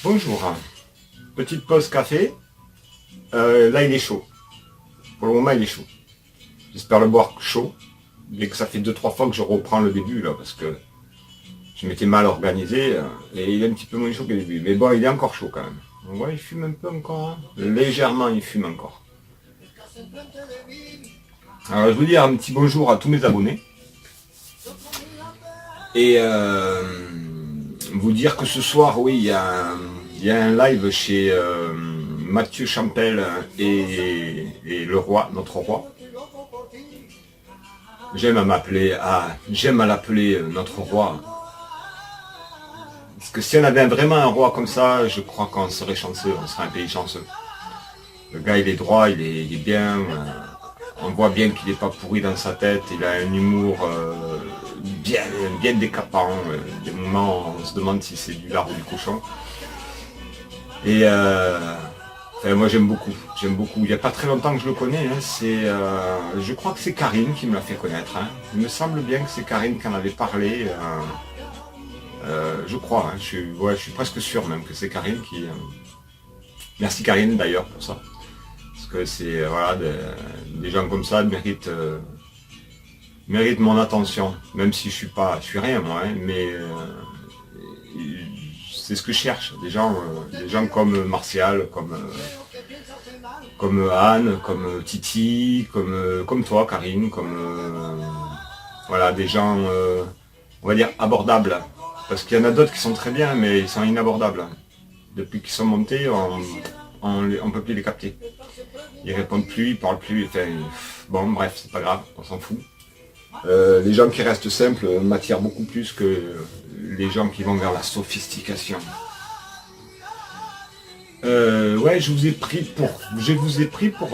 Bonjour, petite pause café. Là il est chaud. Pour le moment il est chaud. J'espère le boire chaud. Dès que ça fait 2-3 fois que je reprends le début là, parce que je m'étais mal organisé et il est un petit peu moins chaud que le début. Mais bon, il est encore chaud quand même. On voit, il fume un peu encore. Hein. Légèrement il fume encore. Alors je vous dis un petit bonjour à tous mes abonnés. Et vous dire que ce soir, oui, il y a un live chez Mathieu Champel et le roi, notre roi. J'aime à l'appeler notre roi. Parce que si on avait vraiment un roi comme ça, je crois qu'on serait chanceux, on serait un pays chanceux. Le gars, il est droit, il est bien. On voit bien qu'il n'est pas pourri dans sa tête, il a un humour bien décapant. Des moments, on se demande si c'est du lard ou du cochon. Et enfin, moi j'aime beaucoup. Il n'y a pas très longtemps que je le connais. Hein, je crois que c'est Karine qui me l'a fait connaître. Hein. Il me semble bien que c'est Karine qui en avait parlé. Je crois. Hein, je suis presque sûr même que c'est Karine qui. Merci Karine d'ailleurs pour ça. Parce que c'est voilà, des gens comme ça méritent mon attention. Même si je suis rien moi. Hein, mais c'est ce que je cherche. Des gens comme Martial, comme Anne, comme Titi, comme toi, Karine, voilà, des gens, on va dire, abordables. Parce qu'il y en a d'autres qui sont très bien, mais ils sont inabordables. Depuis qu'ils sont montés, on ne peut plus les capter. Ils répondent plus, ils parlent plus. Enfin, bon, bref, c'est pas grave, on s'en fout. Les gens qui restent simples m'attirent beaucoup plus que les gens qui vont vers la sophistication. Ouais, je vous ai pris pour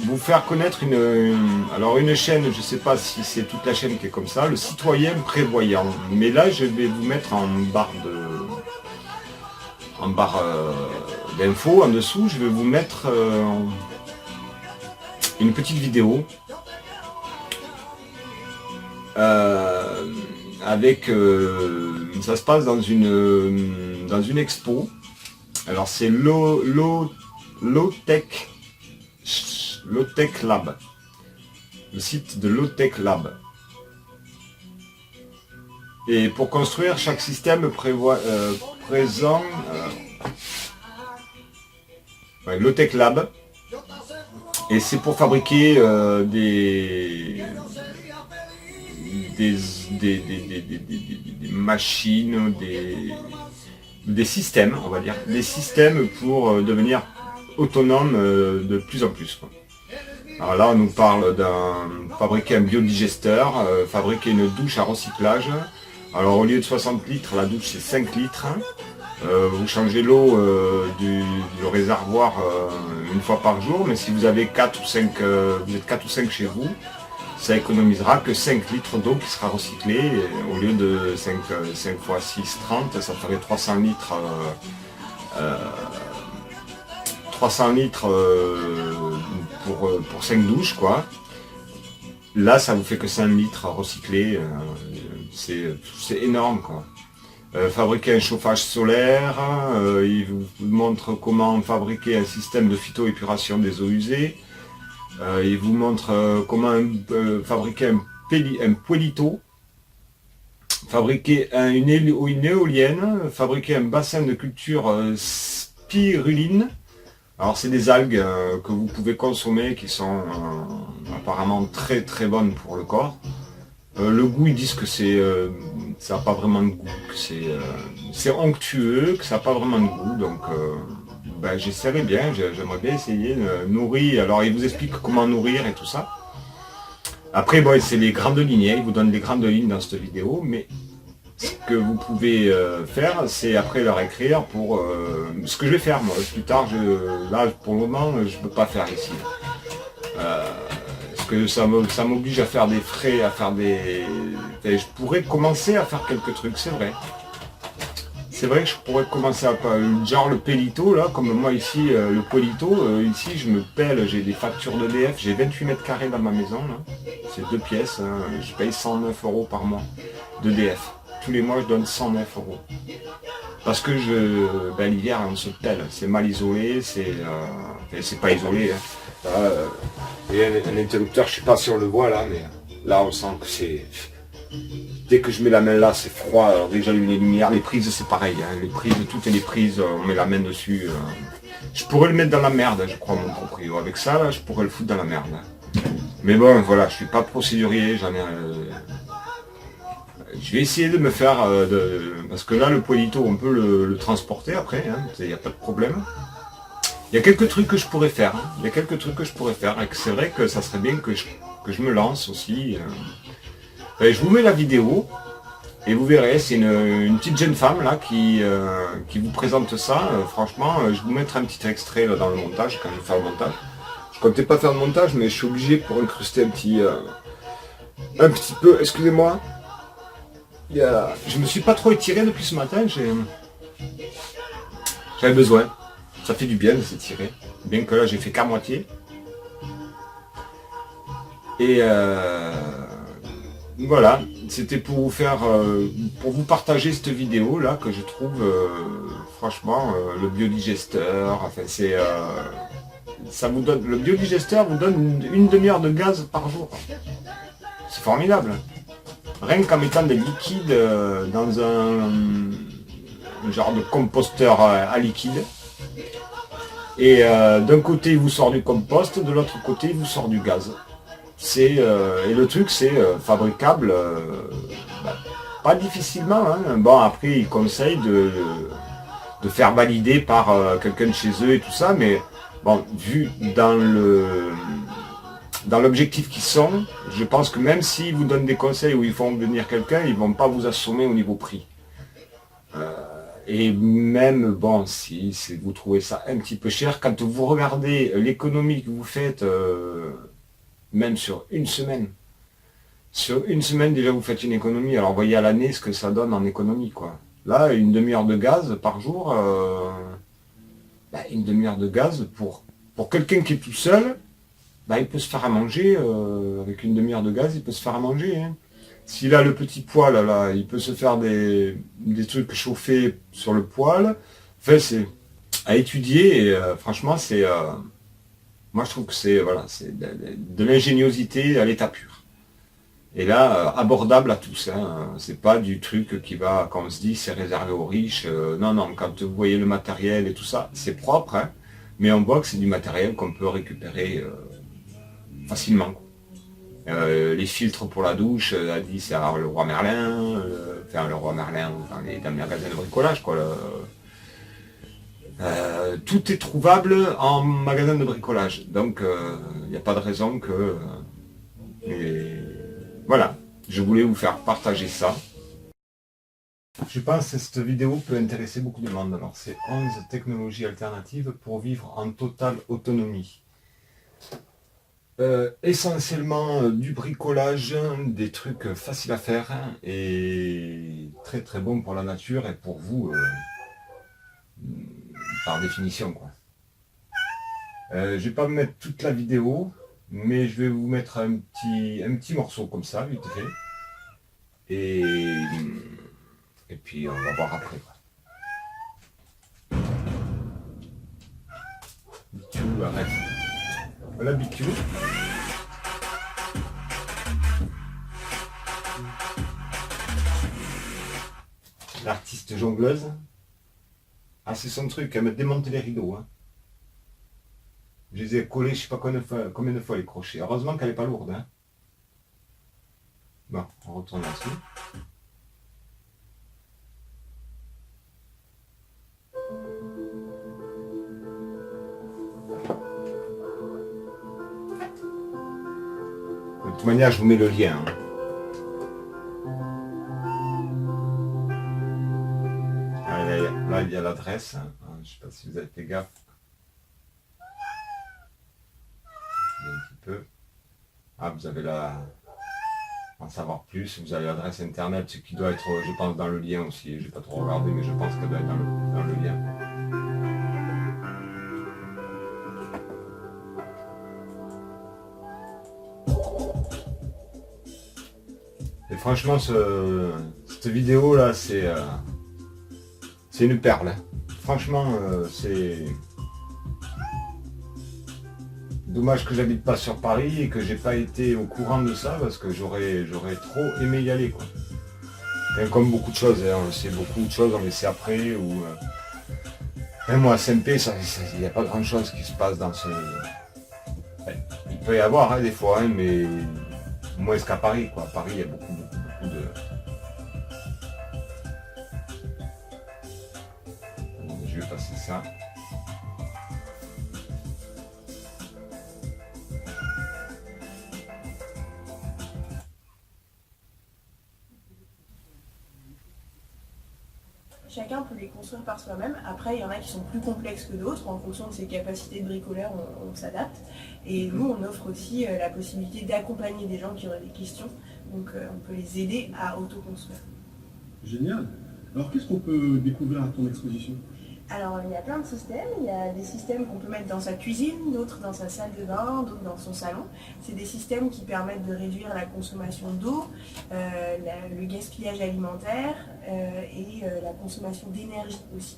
vous faire connaître une chaîne, je ne sais pas si c'est toute la chaîne qui est comme ça, le citoyen prévoyant. Mais là, je vais vous mettre en barre d'infos en dessous, je vais vous mettre une petite vidéo avec ça se passe dans une expo. Alors c'est Low Tech Lab, le site de Low Tech Lab. Et pour construire, chaque système présent Low Tech Lab. Et c'est pour fabriquer des machines, des systèmes, on va dire, des systèmes pour devenir autonomes de plus en plus. Quoi. Alors là, on nous parle fabriquer un biodigesteur, fabriquer une douche à recyclage. Alors au lieu de 60 litres, la douche c'est 5 litres. Vous changez l'eau du réservoir une fois par jour, mais si vous avez 4 ou 5, vous êtes 4 ou 5 chez vous, ça économisera que 5 litres d'eau qui sera recyclée. Au lieu de 5 x 6, 30, ça ferait 300 litres. 300 litres pour 5 douches, quoi. Là, ça vous fait que 5 litres recyclés. C'est énorme, quoi. Fabriquer un chauffage solaire, il vous montre comment fabriquer un système de phytoépuration des eaux usées, il vous montre comment fabriquer un poilito, fabriquer une éolienne, fabriquer un bassin de culture spiruline. Alors c'est des algues que vous pouvez consommer qui sont apparemment très très bonnes pour le corps. Le goût, ils disent que ça n'a pas vraiment de goût, que c'est onctueux, que ça n'a pas vraiment de goût, donc j'essaierai bien, j'aimerais bien essayer de nourrir. Alors il vous explique comment nourrir et tout ça. Après bon, c'est les grandes lignes, hein, il vous donne les grandes lignes dans cette vidéo, mais ce que vous pouvez faire, c'est après leur écrire pour ce que je vais faire moi. Plus tard, là pour le moment, je ne peux pas faire ici. Que ça m'oblige à faire des frais, je pourrais commencer à faire quelques trucs, c'est vrai. C'est vrai que je pourrais commencer à genre le Pelito, là, comme moi ici, le Polito, ici je me pèle, j'ai des factures d'EDF, j'ai 28 mètres carrés dans ma maison, là. C'est 2 pièces, hein, je paye 109 € par mois d'EDF. tous les mois je donne 109 euros. Parce que l'hiver on se pèle, c'est mal isolé, c'est pas isolé. Hein. Là, il y a un interrupteur, je sais pas si on le voit là, mais là on sent que c'est... Dès que je mets la main là, c'est froid. Alors dès que j'allume les lumières, les prises c'est pareil. Hein. Les prises, toutes les prises, on met la main dessus. Je pourrais le mettre dans la merde, je crois, mon proprio. Avec ça, là, je pourrais le foutre dans la merde. Mais bon, voilà, je suis pas procédurier, je vais essayer de me faire... Parce que là, le poilito, on peut le transporter après, il n'y a pas de problème. Il y a quelques trucs que je pourrais faire. Hein. Il y a quelques trucs que je pourrais faire. Et que c'est vrai que ça serait bien que je me lance aussi. Je vous mets la vidéo. Et vous verrez, c'est une petite jeune femme là qui vous présente ça. Franchement, je vous mettrai un petit extrait là, dans le montage, quand je vais faire le montage. Je comptais pas faire de montage, mais je suis obligé pour incruster un petit peu, excusez-moi. Je me suis pas trop étiré depuis ce matin, j'avais besoin. Ça fait du bien de s'étirer. Bien que là j'ai fait qu'à moitié. Et voilà, c'était pour vous faire, pour vous partager cette vidéo là que je trouve franchement le biodigesteur. Enfin c'est, ça vous donne, le biodigesteur vous donne une demi-heure de gaz par jour. C'est formidable. Rien qu'en mettant des liquides dans un genre de composteur à liquide. Et d'un côté il vous sort du compost, de l'autre côté il vous sort du gaz. Et le truc c'est fabricable pas difficilement. Hein. Bon après ils conseillent de faire valider par quelqu'un de chez eux et tout ça, mais bon, vu dans l'objectif qu'ils sont, je pense que même s'ils vous donnent des conseils où ils font venir quelqu'un, ils ne vont pas vous assommer au niveau prix. Et même, bon, si vous trouvez ça un petit peu cher, quand vous regardez l'économie que vous faites, même sur une semaine déjà vous faites une économie, alors voyez à l'année ce que ça donne en économie, quoi. Là, une demi-heure de gaz par jour, une demi-heure de gaz pour quelqu'un qui est tout seul, il peut se faire à manger, avec une demi-heure de gaz, il peut se faire à manger. Hein. S'il a le petit poêle, là, il peut se faire des trucs chauffés sur le poêle. Enfin, c'est à étudier, et franchement, c'est... moi, je trouve que c'est voilà, c'est de l'ingéniosité à l'état pur. Et là, abordable à tous. Hein. C'est pas du truc qui va, quand on se dit, c'est réservé aux riches. Non, non, quand vous voyez le matériel et tout ça, c'est propre, hein, mais on voit que c'est du matériel qu'on peut récupérer facilement. Les filtres pour la douche, a dit c'est le Roi Merlin, le Roi Merlin dans les magasins de bricolage, quoi. Tout est trouvable en magasin de bricolage. Donc, il n'y a pas de raison que... voilà, je voulais vous faire partager ça. Je pense que cette vidéo peut intéresser beaucoup de monde. Alors, c'est 11 technologies alternatives pour vivre en totale autonomie. Essentiellement du bricolage, des trucs faciles à faire et très très bons pour la nature et pour vous par définition, quoi. Je vais pas me mettre toute la vidéo, mais je vais vous mettre un petit morceau comme ça, vite fait. Et puis on va voir après, quoi. Bitu, arrête. Voilà Bitu. L'artiste jongleuse. Ah, c'est son truc, elle me démonter les rideaux. Hein. Je les ai collés, je sais pas combien de fois les crochets. Heureusement qu'elle n'est pas lourde. Hein. Bon, on retourne là-dessus. De toute manière, je vous mets le lien. Hein. Là, il y a l'adresse. Hein. Je ne sais pas si vous avez fait gaffe. Un petit peu. Ah, vous avez en savoir plus. Vous avez l'adresse internet, ce qui doit être, je pense, dans le lien aussi. Je n'ai pas trop regardé, mais je pense qu'elle doit être dans le lien. franchement, cette vidéo là, c'est une perle, hein. Franchement, c'est dommage que j'habite pas sur Paris et que j'ai pas été au courant de ça parce que j'aurais trop aimé y aller, quoi. Comme beaucoup de choses, hein, on sait beaucoup de choses, on les sait après. Ou même moi à Saint-Pé, il n'y a pas grand chose qui se passe dans ce. Ouais, il peut y avoir, hein, des fois, hein, mais moins qu'à Paris, quoi. À Paris, il y a beaucoup de. Je vais passer ça. Chacun peut les construire par soi-même. Après, il y en a qui sont plus complexes que d'autres. En fonction de ses capacités de bricoleur, on s'adapte. Et nous, on offre aussi la possibilité d'accompagner des gens qui auraient des questions. Donc, on peut les aider à autoconstruire. Génial. Alors, qu'est-ce qu'on peut découvrir à ton exposition? Alors, il y a plein de systèmes. Il y a des systèmes qu'on peut mettre dans sa cuisine, d'autres dans sa salle de bain, d'autres dans son salon. C'est des systèmes qui permettent de réduire la consommation d'eau, le gaspillage alimentaire et la consommation d'énergie aussi.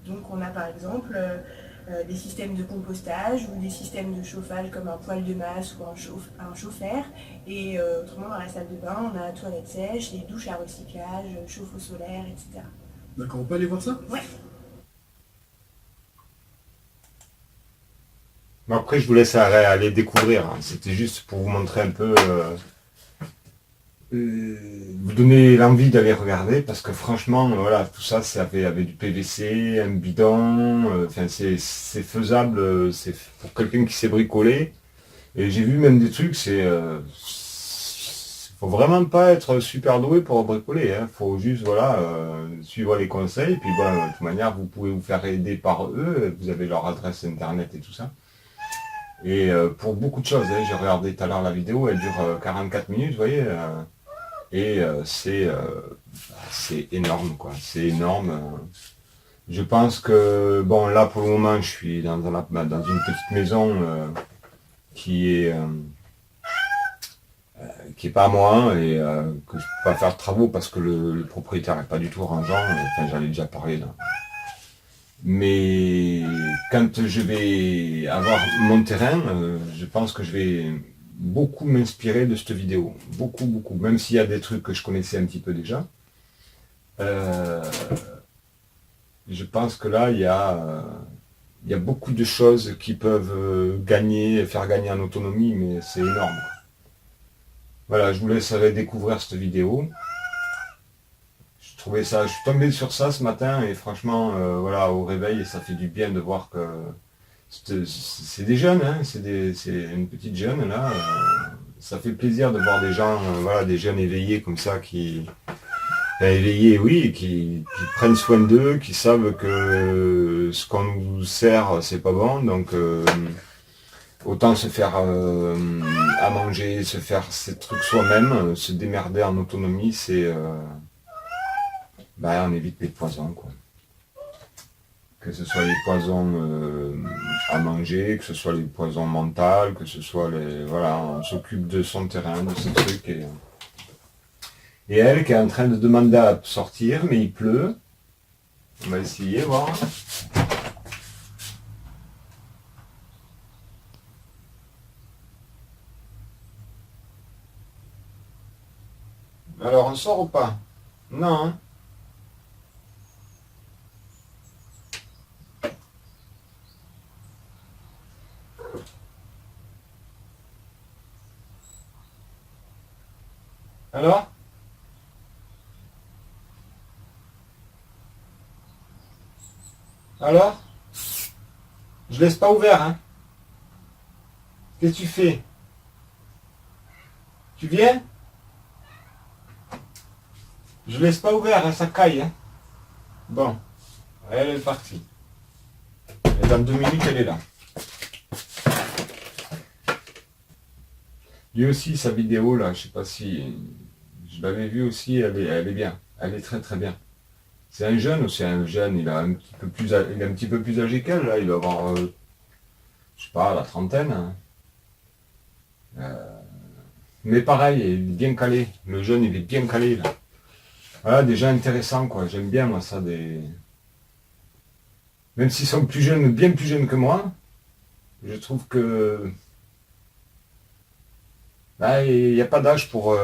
Donc, on a par exemple des systèmes de compostage ou des systèmes de chauffage comme un poêle de masse ou un chauffer. Et autrement, dans la salle de bain, on a toilettes sèches, des douches à recyclage, chauffe-eau solaire, etc. D'accord, on peut aller voir ça? Ouais. Mais après, je vous laisse aller découvrir, hein. C'était juste pour vous montrer un peu, vous donner l'envie d'aller regarder, parce que franchement, voilà, tout ça, c'est avec du PVC, un bidon, enfin, c'est faisable, c'est pour quelqu'un qui sait bricoler. Et j'ai vu même des trucs, faut vraiment pas être super doué pour bricoler, hein. Faut juste, voilà, suivre les conseils, puis bon, de toute manière, vous pouvez vous faire aider par eux, vous avez leur adresse internet et tout ça. Et pour beaucoup de choses, hein, j'ai regardé tout à l'heure la vidéo, elle dure 44 minutes, vous voyez, et c'est énorme, quoi, c'est énorme. Je pense que, bon, là pour le moment, je suis dans une petite maison qui est pas à moi et que je peux pas faire de travaux parce que le propriétaire n'est pas du tout rangeant, enfin j'en ai déjà parlé là. Mais quand je vais avoir mon terrain, je pense que je vais beaucoup m'inspirer de cette vidéo. Beaucoup, beaucoup. Même s'il y a des trucs que je connaissais un petit peu déjà. Je pense que là, il y a beaucoup de choses qui peuvent faire gagner en autonomie, mais c'est énorme. Voilà, je vous laisserai découvrir cette vidéo. Je suis tombé sur ça ce matin et franchement, voilà, au réveil, ça fait du bien de voir que c'est des jeunes, hein, c'est une petite jeune là. Ça fait plaisir de voir des gens, voilà, des jeunes éveillés comme ça éveillés, oui, qui prennent soin d'eux, qui savent que ce qu'on nous sert, c'est pas bon, donc autant se faire à manger, se faire ces trucs soi-même, se démerder en autonomie, on évite les poisons, quoi. Que ce soit les poisons à manger, que ce soit les poisons mentaux, que ce soit voilà, on s'occupe de son terrain, de ses trucs. Et elle qui est en train de demander à sortir, mais il pleut. On va essayer, voir. Alors, on sort ou pas? Non, hein. Alors? Alors? Je laisse pas ouvert, hein? Qu'est-ce que tu fais? Tu viens? Je laisse pas ouvert, hein, ça caille, hein? Bon, elle est partie. Et dans 2 minutes, elle est là. Lui aussi, sa vidéo, là, je sais pas si... Je l'avais vue aussi, elle est bien. Elle est très très bien. C'est un jeune aussi, un jeune, il est un petit peu plus âgé qu'elle, là, il doit avoir, je sais pas, la trentaine, hein. Mais pareil, il est bien calé. Le jeune, il est bien calé, là. Voilà, déjà intéressant, quoi. J'aime bien, moi, ça, des... Même s'ils sont plus jeunes, bien plus jeunes que moi, je trouve que... Là, il n'y a pas d'âge pour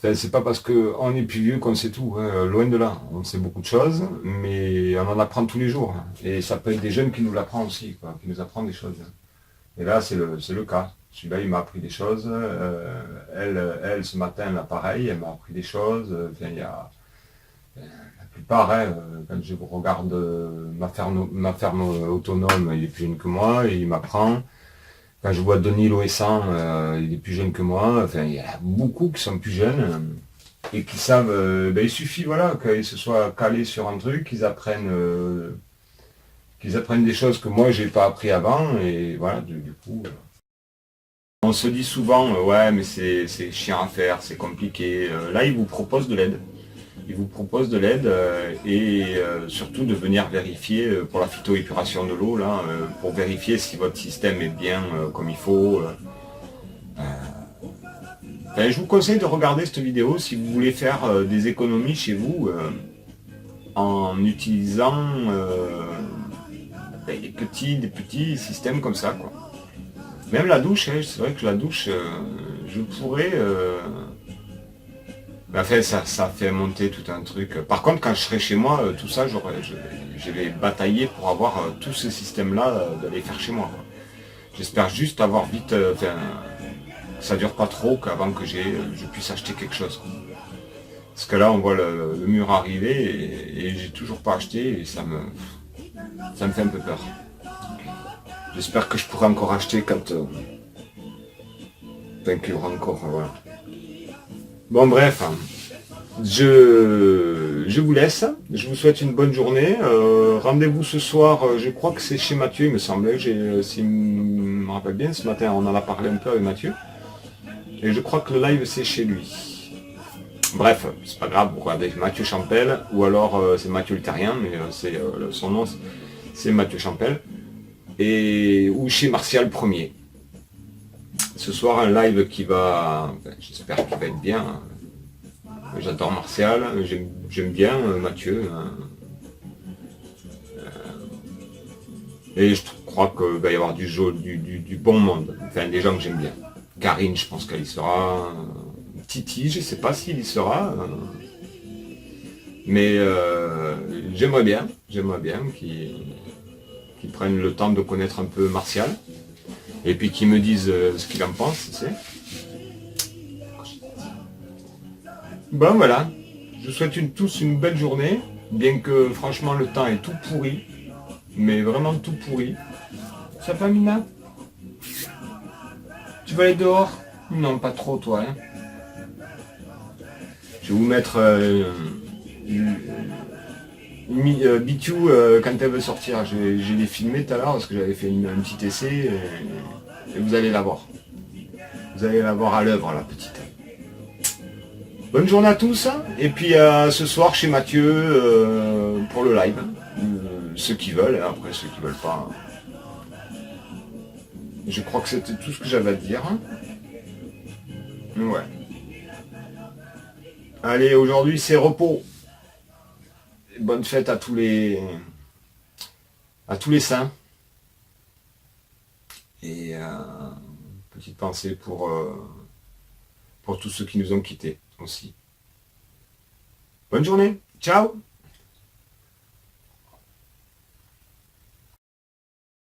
enfin, c'est pas parce qu'on est plus vieux qu'on sait tout, hein. Loin de là. On sait beaucoup de choses, mais on en apprend tous les jours. Et ça peut être des jeunes qui nous l'apprennent aussi, quoi, qui nous apprennent des choses. Et là, c'est le cas. Celui-là, il m'a appris des choses. Elle, ce matin, là, pareil, elle m'a appris des choses. Enfin, il y a la plupart, hein, quand je regarde ma ferme autonome, il est plus jeune que moi, et il m'apprend. Quand je vois Denis Loessan, il est plus jeune que moi. Enfin, il y a beaucoup qui sont plus jeunes et qui savent. Il suffit, voilà, qu'ils se soient calés sur un truc, qu'ils apprennent des choses que moi j'ai pas appris avant, et voilà, du coup. On se dit souvent, ouais, mais c'est chiant à faire, c'est compliqué. Là, ils vous proposent de l'aide. Ils vous proposent de l'aide et surtout de venir vérifier pour la phytoépuration de l'eau, là, pour vérifier si votre système est bien comme il faut. Enfin, je vous conseille de regarder cette vidéo si vous voulez faire des économies chez vous en utilisant des petits systèmes comme ça, quoi. Même la douche, hein, c'est vrai que la douche, je pourrais... enfin, ça fait monter tout un truc. Par contre, quand je serai chez moi, tout ça, je vais batailler pour avoir tout ce système-là, d'aller faire chez moi, quoi. J'espère juste avoir vite... Enfin, que ça dure pas trop, qu'avant que je puisse acheter quelque chose, quoi. Parce que là, on voit le mur arriver et j'ai toujours pas acheté et ça me fait un peu peur. J'espère que je pourrai encore acheter quand... enfin, qu'il y aura encore... voilà. Bon, bref, je vous laisse. Je vous souhaite une bonne journée. Rendez-vous ce soir, je crois que c'est chez Mathieu, il me semblait. S'il me rappelle bien, ce matin, on en a parlé un peu avec Mathieu. Et je crois que le live, c'est chez lui. Bref, c'est pas grave, vous regardez Mathieu Champel, ou alors c'est Mathieu le Terrien, mais son nom, c'est Mathieu Champel. Ou chez Martial Premier. Ce soir, un live qui va... j'espère qu'il va être bien. J'adore Martial, j'aime bien Mathieu. Et je crois qu'il va y avoir du bon monde. Enfin, des gens que j'aime bien. Karine, je pense qu'elle y sera. Titi, je ne sais pas s'il y sera. Mais j'aimerais bien qu'ils prennent le temps de connaître un peu Martial. Et puis qu'ils me disent ce qu'il en pense, tu sais. Bon, voilà. Je vous souhaite tous une belle journée. Bien que franchement le temps est tout pourri. Mais vraiment tout pourri. Ça va, Mina? Tu vas aller dehors? Non, pas trop, toi, hein. Je vais vous mettre Bitu quand elle veut sortir. Je l'ai filmé tout à l'heure parce que j'avais fait un petit essai et vous allez la voir. Vous allez la voir à l'œuvre, la petite. Bonne journée à tous et puis ce soir chez Mathieu pour le live. Ceux qui veulent, et après ceux qui veulent pas. Je crois que c'était tout ce que j'avais à dire. Ouais. Allez, aujourd'hui c'est repos. Bonne fête à tous les saints. Et petite pensée pour tous ceux qui nous ont quittés aussi. Bonne journée, ciao!